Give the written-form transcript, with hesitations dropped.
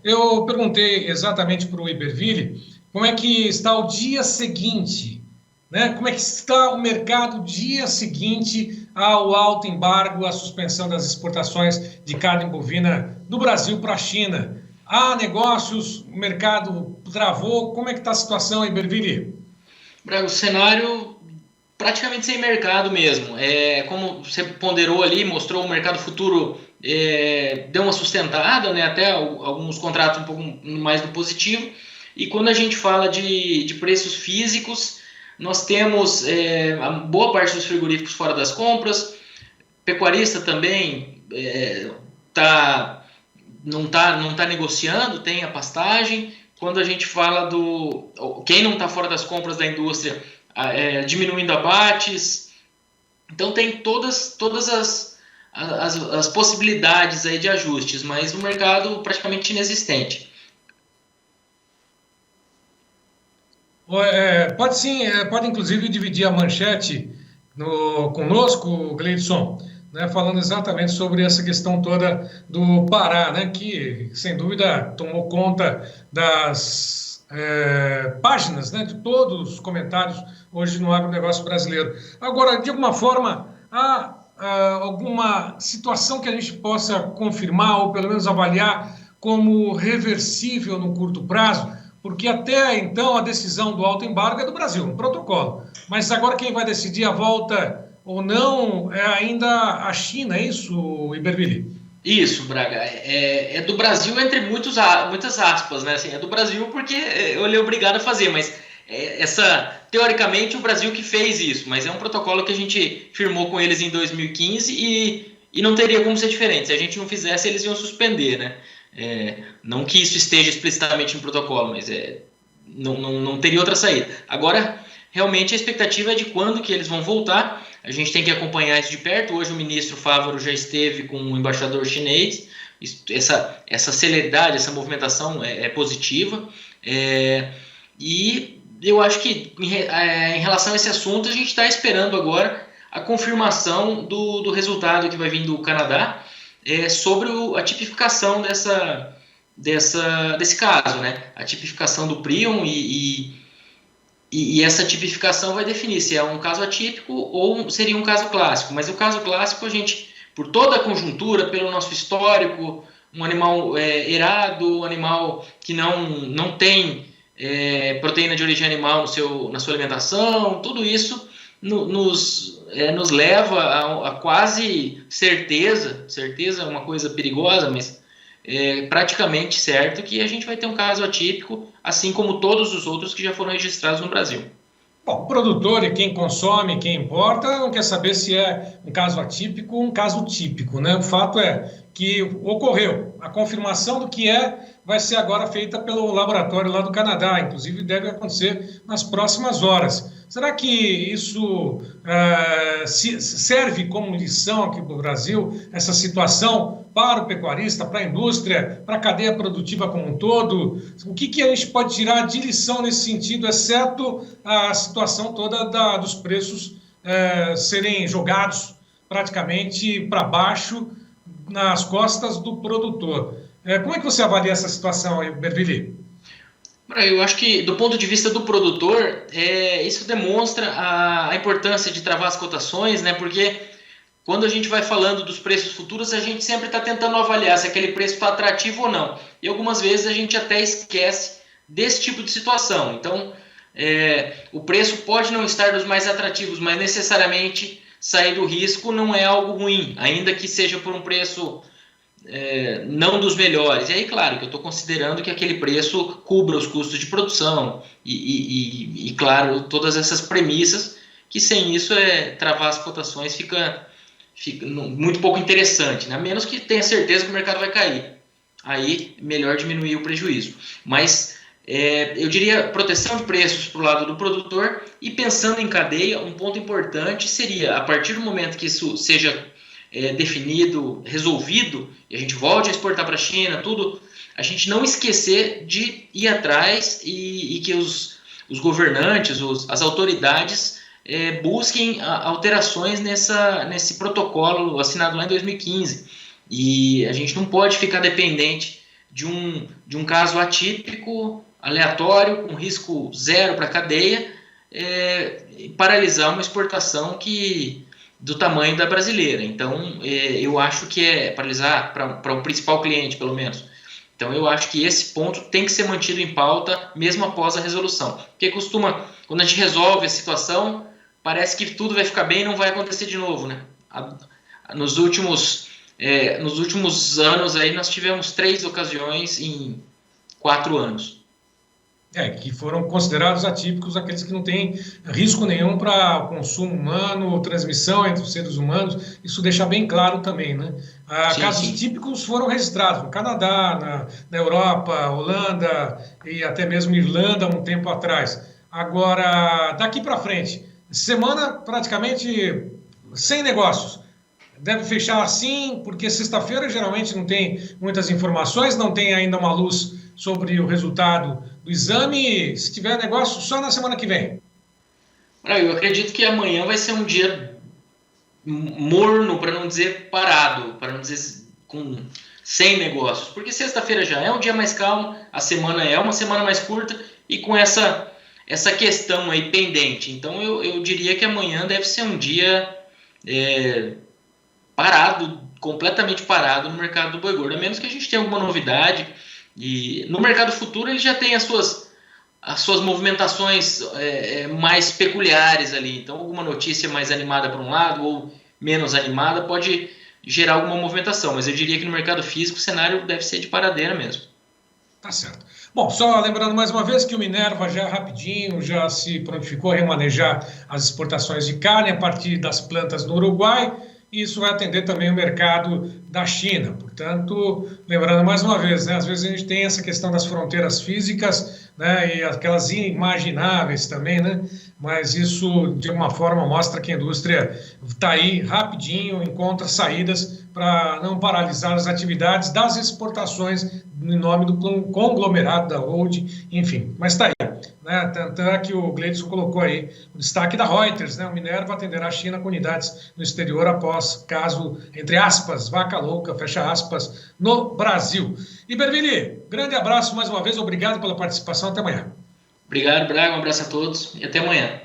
eu perguntei exatamente para o Iberville como é que está o dia seguinte, né? Como é que está o mercado dia seguinte ao alto embargo, à suspensão das exportações de carne bovina do Brasil para a China. Há negócios, o mercado travou. Como é que está a situação, Iberville? Braga, o cenário praticamente sem mercado mesmo. Como você ponderou ali, mostrou o mercado futuro deu uma sustentada, né, até alguns contratos um pouco mais do positivo. E quando a gente fala de preços físicos, nós temos a boa parte dos frigoríficos fora das compras, pecuarista também não tá negociando, tem a pastagem. Quando a gente fala quem não está fora das compras da indústria, diminuindo abates. Então tem todas as possibilidades aí de ajustes, mas o mercado praticamente inexistente. Pode sim, pode inclusive dividir a manchete conosco, Gleidson, né, falando exatamente sobre essa questão toda do Pará, né, que sem dúvida tomou conta das páginas, né, de todos os comentários hoje no agronegócio brasileiro. Agora, de alguma forma, há alguma situação que a gente possa confirmar ou pelo menos avaliar como reversível no curto prazo? Porque até então a decisão do alto embargo é do Brasil, um protocolo. Mas agora quem vai decidir a volta ou não é ainda a China, é isso, Iberville? Isso, Braga, é do Brasil entre muitas aspas, né? Assim, é do Brasil porque ele é obrigado a fazer, mas teoricamente o Brasil que fez isso, mas é um protocolo que a gente firmou com eles em 2015 e não teria como ser diferente. Se a gente não fizesse, eles iam suspender, né? Não que isso esteja explicitamente no protocolo, mas não teria outra saída. Agora, realmente a expectativa é de quando que eles vão voltar. A gente tem que acompanhar isso de perto. Hoje o ministro Fávaro já esteve com o embaixador chinês. Essa celeridade, essa movimentação é positiva. E eu acho que em relação a esse assunto, a gente está esperando agora a confirmação do resultado que vai vir do Canadá sobre a tipificação desse caso, né? A tipificação do Prion e essa tipificação vai definir se é um caso atípico ou seria um caso clássico. Mas o caso clássico, a gente, por toda a conjuntura, pelo nosso histórico, um animal errado, um animal que não tem proteína de origem animal na sua alimentação, tudo isso nos leva a quase certeza é uma coisa perigosa, mas praticamente certo que a gente vai ter um caso atípico, assim como todos os outros que já foram registrados no Brasil. Bom, o produtor e quem consome, quem importa, não quer saber se é um caso atípico ou um caso típico, né? O fato é que ocorreu. A confirmação do que vai ser agora feita pelo laboratório lá do Canadá, inclusive deve acontecer nas próximas horas. Será que isso serve como lição aqui para o Brasil, essa situação para o pecuarista, para a indústria, para a cadeia produtiva como um todo? O que a gente pode tirar de lição nesse sentido, exceto a situação toda dos preços serem jogados praticamente para baixo nas costas do produtor? Como é que você avalia essa situação aí, Bervili? Eu acho que, do ponto de vista do produtor, isso demonstra a importância de travar as cotações, né? Porque quando a gente vai falando dos preços futuros, a gente sempre está tentando avaliar se aquele preço está atrativo ou não. E algumas vezes a gente até esquece desse tipo de situação. Então, o preço pode não estar dos mais atrativos, mas necessariamente sair do risco não é algo ruim, ainda que seja por um preço não dos melhores. E aí, claro, que eu estou considerando que aquele preço cubra os custos de produção e claro, todas essas premissas, que sem isso travar as cotações fica muito pouco interessante, né? A menos que tenha certeza que o mercado vai cair. Aí, melhor diminuir o prejuízo. Mas eu diria proteção de preços para o lado do produtor e pensando em cadeia, um ponto importante seria, a partir do momento que isso seja definido, resolvido, e a gente volte a exportar para a China, tudo, a gente não esquecer de ir atrás e que os governantes, as autoridades busquem alterações nesse protocolo assinado lá em 2015. E a gente não pode ficar dependente de um caso atípico, aleatório, com risco zero para a cadeia, paralisar uma exportação do tamanho da brasileira. Então, eu acho que é paralisar para o principal cliente, pelo menos. Então, eu acho que esse ponto tem que ser mantido em pauta, mesmo após a resolução. Porque quando a gente resolve a situação, parece que tudo vai ficar bem e não vai acontecer de novo, né? Nos últimos anos, aí, nós tivemos 3 ocasiões em 4 anos. Que foram considerados atípicos, aqueles que não têm risco nenhum para o consumo humano ou transmissão entre os seres humanos. Isso deixa bem claro também, né? Casos típicos foram registrados no Canadá, na Europa, Holanda e até mesmo Irlanda um tempo atrás. Agora, daqui para frente, semana praticamente sem negócios. Deve fechar assim, porque sexta-feira geralmente não tem muitas informações, não tem ainda uma luz sobre o resultado do exame. Se tiver negócio, só na semana que vem. Eu acredito que amanhã vai ser um dia morno, para não dizer parado, para não dizer sem negócios, porque sexta-feira já é um dia mais calmo, a semana é uma semana mais curta e com essa questão aí pendente. Então eu diria que amanhã deve ser um dia parado, completamente parado no mercado do boi gordo, a menos que a gente tenha alguma novidade. E no mercado futuro ele já tem as suas movimentações mais peculiares ali. Então, alguma notícia mais animada para um lado ou menos animada pode gerar alguma movimentação. Mas eu diria que no mercado físico o cenário deve ser de paradeira mesmo. Tá certo. Bom, só lembrando mais uma vez que o Minerva já rapidinho já se prontificou a remanejar as exportações de carne a partir das plantas no Uruguai. E isso vai atender também o mercado da China. Portanto, lembrando mais uma vez, né, às vezes a gente tem essa questão das fronteiras físicas, né, e aquelas inimagináveis também, né, mas isso de alguma forma mostra que a indústria está aí rapidinho, encontra saídas para não paralisar as atividades das exportações em nome do conglomerado da holding, enfim, mas está aí. Né? Tanto é que o Gleidson colocou aí o destaque da Reuters, né? O Minerva atenderá a China com unidades no exterior após caso, entre aspas, vaca louca, fecha aspas, no Brasil. Iberville, grande abraço mais uma vez, obrigado pela participação, até amanhã. Obrigado, Braga, um abraço a todos e até amanhã.